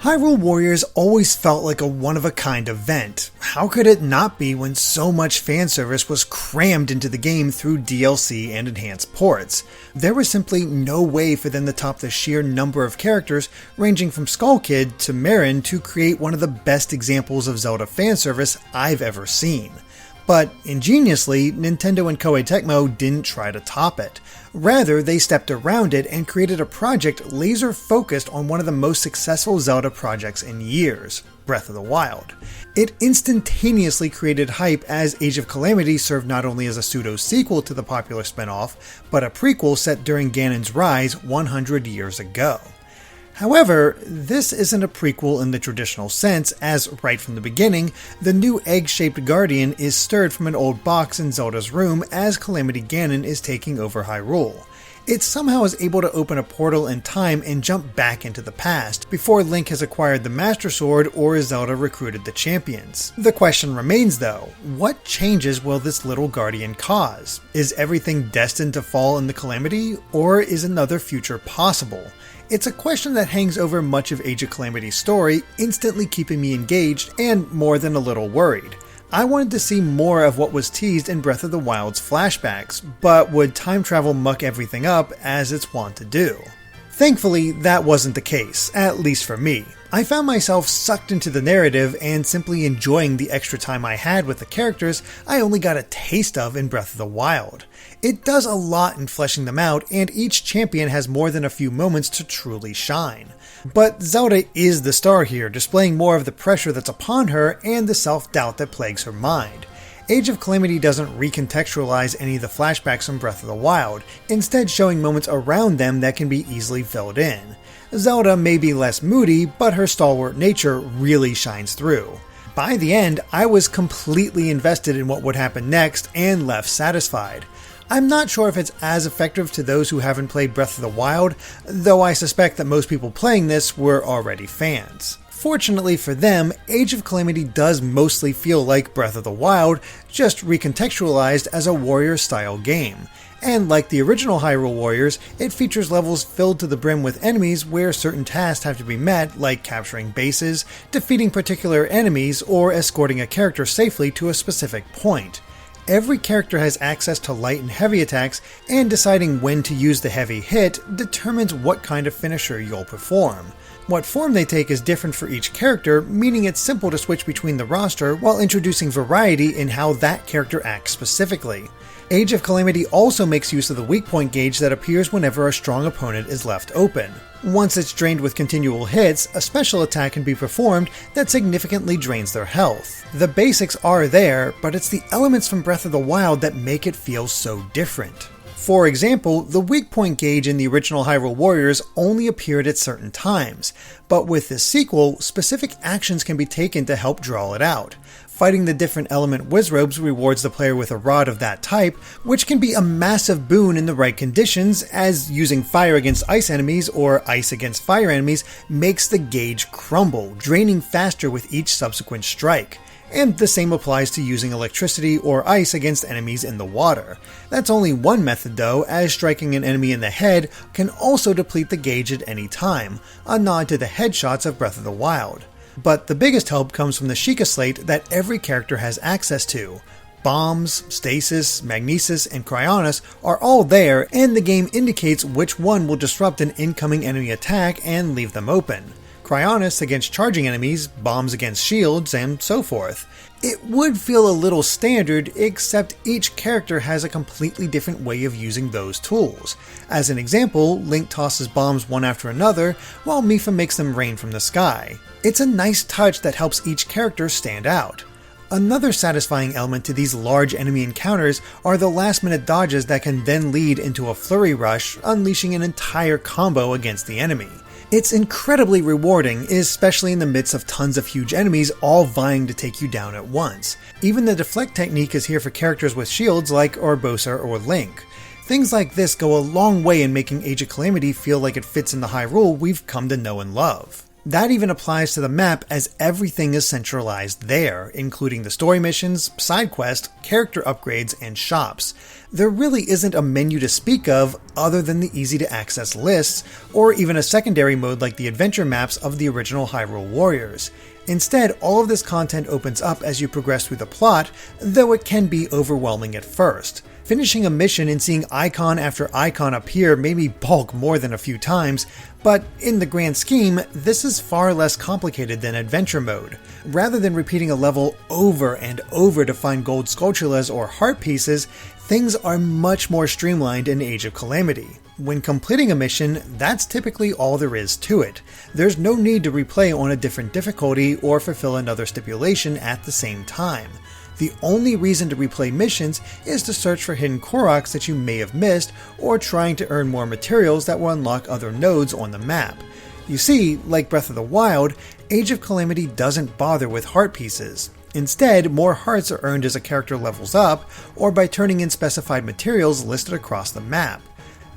Hyrule Warriors always felt like a one-of-a-kind event. How could it not be when so much fan service was crammed into the game through DLC and enhanced ports? There was simply no way for them to top the sheer number of characters ranging from Skull Kid to Marin to create one of the best examples of Zelda fan service I've ever seen. But ingeniously, Nintendo and Koei Tecmo didn't try to top it. Rather, they stepped around it and created a project laser-focused on one of the most successful Zelda projects in years, Breath of the Wild. It instantaneously created hype as Age of Calamity served not only as a pseudo-sequel to the popular spin-off, but a prequel set during Ganon's rise 100 years ago. However, this isn't a prequel in the traditional sense, as right from the beginning, the new egg-shaped Guardian is stirred from an old box in Zelda's room as Calamity Ganon is taking over Hyrule. It somehow is able to open a portal in time and jump back into the past, before Link has acquired the Master Sword or Zelda recruited the champions. The question remains though, what changes will this little Guardian cause? Is everything destined to fall in the Calamity, or is another future possible? It's a question that hangs over much of Age of Calamity's story, instantly keeping me engaged and more than a little worried. I wanted to see more of what was teased in Breath of the Wild's flashbacks, but would time travel muck everything up as it's wont to do? Thankfully, that wasn't the case, at least for me. I found myself sucked into the narrative and simply enjoying the extra time I had with the characters I only got a taste of in Breath of the Wild. It does a lot in fleshing them out, and each champion has more than a few moments to truly shine. But Zelda is the star here, displaying more of the pressure that's upon her and the self-doubt that plagues her mind. Age of Calamity doesn't recontextualize any of the flashbacks from Breath of the Wild, instead showing moments around them that can be easily filled in. Zelda may be less moody, but her stalwart nature really shines through. By the end, I was completely invested in what would happen next and left satisfied. I'm not sure if it's as effective to those who haven't played Breath of the Wild, though I suspect that most people playing this were already fans. Fortunately for them, Age of Calamity does mostly feel like Breath of the Wild, just recontextualized as a warrior-style game. And like the original Hyrule Warriors, it features levels filled to the brim with enemies where certain tasks have to be met, like capturing bases, defeating particular enemies, or escorting a character safely to a specific point. Every character has access to light and heavy attacks, and deciding when to use the heavy hit determines what kind of finisher you'll perform. What form they take is different for each character, meaning it's simple to switch between the roster while introducing variety in how that character acts specifically. Age of Calamity also makes use of the weak point gauge that appears whenever a strong opponent is left open. Once it's drained with continual hits, a special attack can be performed that significantly drains their health. The basics are there, but it's the elements from Breath of the Wild that make it feel so different. For example, the weak point gauge in the original Hyrule Warriors only appeared at certain times, but with this sequel, specific actions can be taken to help draw it out. Fighting the different element Wizrobes rewards the player with a rod of that type, which can be a massive boon in the right conditions, as using fire against ice enemies or ice against fire enemies makes the gauge crumble, draining faster with each subsequent strike. And the same applies to using electricity or ice against enemies in the water. That's only one method though, as striking an enemy in the head can also deplete the gauge at any time, a nod to the headshots of Breath of the Wild. But the biggest help comes from the Sheikah Slate that every character has access to. Bombs, Stasis, Magnesis, and Cryonis are all there, and the game indicates which one will disrupt an incoming enemy attack and leave them open. Cryonis against charging enemies, bombs against shields, and so forth. It would feel a little standard, except each character has a completely different way of using those tools. As an example, Link tosses bombs one after another, while Mipha makes them rain from the sky. It's a nice touch that helps each character stand out. Another satisfying element to these large enemy encounters are the last-minute dodges that can then lead into a flurry rush, unleashing an entire combo against the enemy. It's incredibly rewarding, especially in the midst of tons of huge enemies all vying to take you down at once. Even the deflect technique is here for characters with shields like Urbosa or Link. Things like this go a long way in making Age of Calamity feel like it fits in the Hyrule we've come to know and love. That even applies to the map, as everything is centralized there, including the story missions, side quests, character upgrades, and shops. There really isn't a menu to speak of other than the easy-to-access lists, or even a secondary mode like the adventure maps of the original Hyrule Warriors. Instead, all of this content opens up as you progress through the plot, though it can be overwhelming at first. Finishing a mission and seeing icon after icon appear made me balk more than a few times, but in the grand scheme, this is far less complicated than adventure mode. Rather than repeating a level over and over to find gold sculptulas or heart pieces, things are much more streamlined in Age of Calamity. When completing a mission, that's typically all there is to it. There's no need to replay on a different difficulty or fulfill another stipulation at the same time. The only reason to replay missions is to search for hidden Koroks that you may have missed, or trying to earn more materials that will unlock other nodes on the map. You see, like Breath of the Wild, Age of Calamity doesn't bother with heart pieces. Instead, more hearts are earned as a character levels up, or by turning in specified materials listed across the map.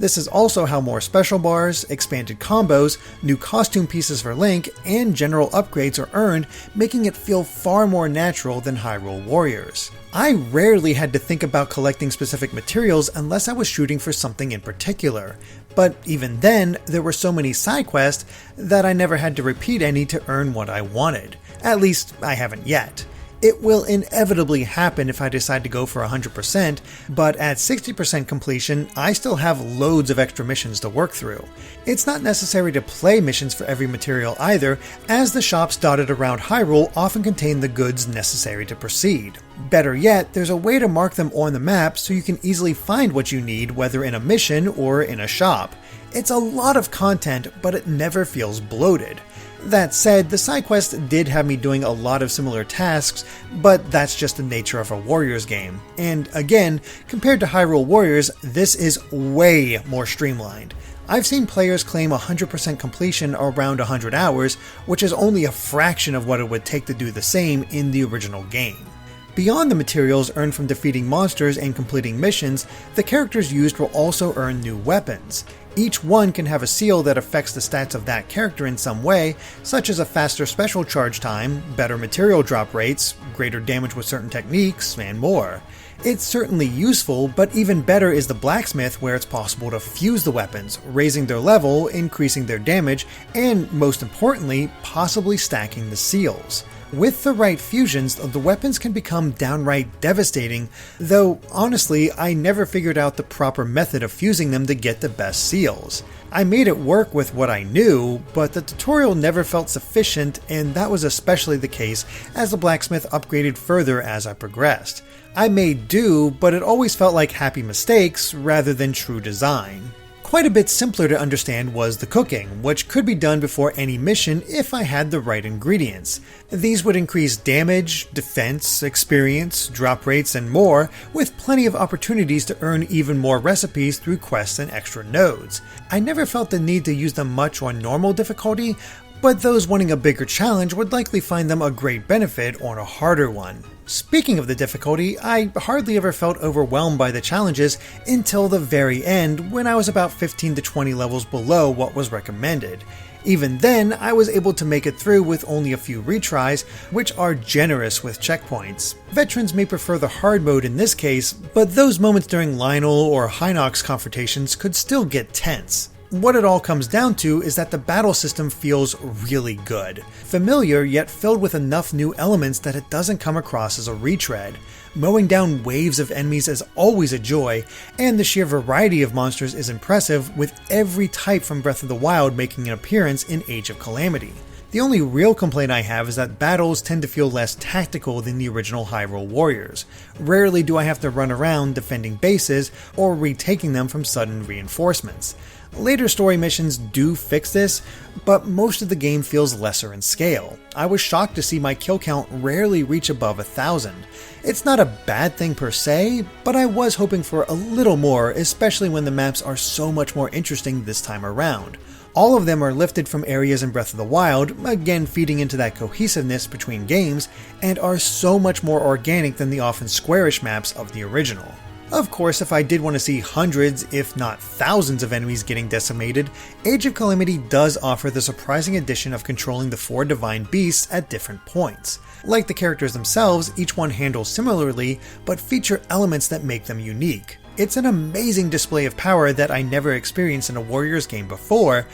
This is also how more special bars, expanded combos, new costume pieces for Link, and general upgrades are earned, making it feel far more natural than Hyrule Warriors. I rarely had to think about collecting specific materials unless I was shooting for something in particular, but even then, there were so many side quests that I never had to repeat any to earn what I wanted. At least, I haven't yet. It will inevitably happen if I decide to go for 100%, but at 60% completion, I still have loads of extra missions to work through. It's not necessary to play missions for every material either, as the shops dotted around Hyrule often contain the goods necessary to proceed. Better yet, there's a way to mark them on the map so you can easily find what you need, whether in a mission or in a shop. It's a lot of content, but it never feels bloated. That said, the side quests did have me doing a lot of similar tasks, but that's just the nature of a Warriors game. And again, compared to Hyrule Warriors, this is way more streamlined. I've seen players claim 100% completion around 100 hours, which is only a fraction of what it would take to do the same in the original game. Beyond the materials earned from defeating monsters and completing missions, the characters used will also earn new weapons. Each one can have a seal that affects the stats of that character in some way, such as a faster special charge time, better material drop rates, greater damage with certain techniques, and more. It's certainly useful, but even better is the blacksmith, where it's possible to fuse the weapons, raising their level, increasing their damage, and most importantly, possibly stacking the seals. With the right fusions, the weapons can become downright devastating, though honestly, I never figured out the proper method of fusing them to get the best seals. I made it work with what I knew, but the tutorial never felt sufficient, and that was especially the case as the blacksmith upgraded further as I progressed. I made do, but it always felt like happy mistakes rather than true design. Quite a bit simpler to understand was the cooking, which could be done before any mission if I had the right ingredients. These would increase damage, defense, experience, drop rates, and more, with plenty of opportunities to earn even more recipes through quests and extra nodes. I never felt the need to use them much on normal difficulty, but those wanting a bigger challenge would likely find them a great benefit on a harder one. Speaking of the difficulty, I hardly ever felt overwhelmed by the challenges until the very end, when I was about 15 to 20 levels below what was recommended. Even then, I was able to make it through with only a few retries, which are generous with checkpoints. Veterans may prefer the hard mode in this case, but those moments during Lionel or Hinox confrontations could still get tense. What it all comes down to is that the battle system feels really good. Familiar, yet filled with enough new elements that it doesn't come across as a retread. Mowing down waves of enemies is always a joy, and the sheer variety of monsters is impressive, with every type from Breath of the Wild making an appearance in Age of Calamity. The only real complaint I have is that battles tend to feel less tactical than the original Hyrule Warriors. Rarely do I have to run around defending bases or retaking them from sudden reinforcements. Later story missions do fix this, but most of the game feels lesser in scale. I was shocked to see my kill count rarely reach above 1,000. It's not a bad thing per se, but I was hoping for a little more, especially when the maps are so much more interesting this time around. All of them are lifted from areas in Breath of the Wild, again feeding into that cohesiveness between games, and are so much more organic than the often squarish maps of the original. Of course, if I did want to see hundreds, if not thousands of enemies getting decimated, Age of Calamity does offer the surprising addition of controlling the 4 divine beasts at different points. Like the characters themselves, each one handles similarly, but feature elements that make them unique. It's an amazing display of power that I never experienced in a Warriors game before,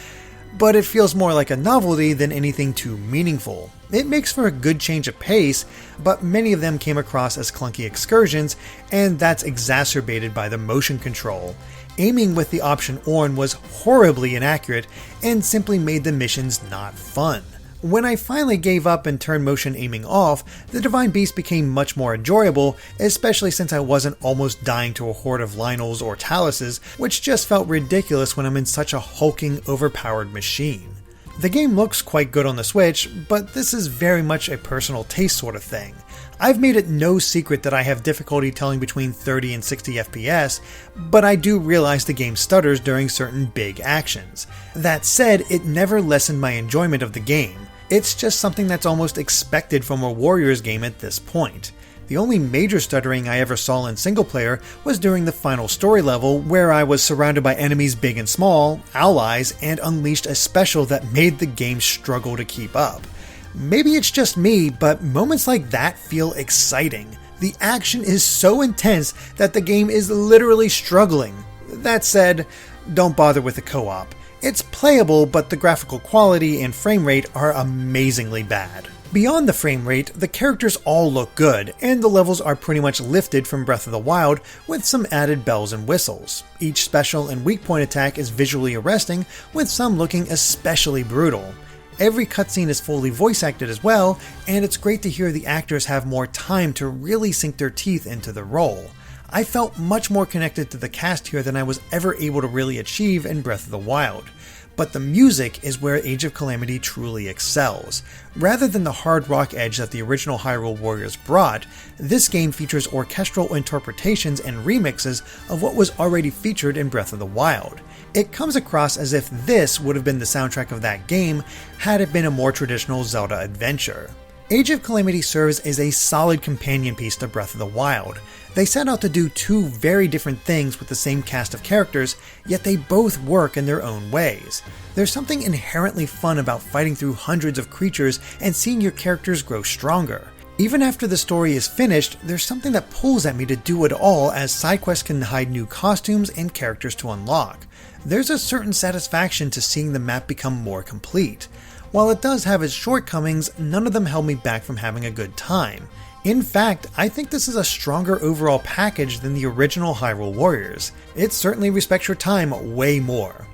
but it feels more like a novelty than anything too meaningful. It makes for a good change of pace, but many of them came across as clunky excursions, and that's exacerbated by the motion control. Aiming with the option Orn was horribly inaccurate and simply made the missions not fun. When I finally gave up and turned motion aiming off, the Divine Beast became much more enjoyable, especially since I wasn't almost dying to a horde of Lionels or Taluses, which just felt ridiculous when I'm in such a hulking, overpowered machine. The game looks quite good on the Switch, but this is very much a personal taste sort of thing. I've made it no secret that I have difficulty telling between 30 and 60 FPS, but I do realize the game stutters during certain big actions. That said, it never lessened my enjoyment of the game. It's just something that's almost expected from a Warriors game at this point. The only major stuttering I ever saw in single player was during the final story level, where I was surrounded by enemies big and small, allies, and unleashed a special that made the game struggle to keep up. Maybe it's just me, but moments like that feel exciting. The action is so intense that the game is literally struggling. That said, don't bother with the co-op. It's playable, but the graphical quality and frame rate are amazingly bad. Beyond the frame rate, the characters all look good, and the levels are pretty much lifted from Breath of the Wild with some added bells and whistles. Each special and weak point attack is visually arresting, with some looking especially brutal. Every cutscene is fully voice acted as well, and it's great to hear the actors have more time to really sink their teeth into the role. I felt much more connected to the cast here than I was ever able to really achieve in Breath of the Wild. But the music is where Age of Calamity truly excels. Rather than the hard rock edge that the original Hyrule Warriors brought, this game features orchestral interpretations and remixes of what was already featured in Breath of the Wild. It comes across as if this would have been the soundtrack of that game had it been a more traditional Zelda adventure. Age of Calamity serves as a solid companion piece to Breath of the Wild. They set out to do two very different things with the same cast of characters, yet they both work in their own ways. There's something inherently fun about fighting through hundreds of creatures and seeing your characters grow stronger. Even after the story is finished, there's something that pulls at me to do it all, as side quests can hide new costumes and characters to unlock. There's a certain satisfaction to seeing the map become more complete. While it does have its shortcomings, none of them held me back from having a good time. In fact, I think this is a stronger overall package than the original Hyrule Warriors. It certainly respects your time way more.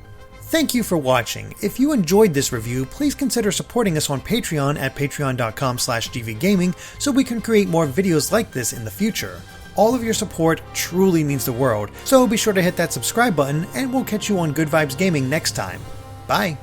Thank you for watching. If you enjoyed this review, please consider supporting us on Patreon at patreon.com/gvgaming so we can create more videos like this in the future. All of your support truly means the world, so be sure to hit that subscribe button and we'll catch you on Good Vibes Gaming next time. Bye!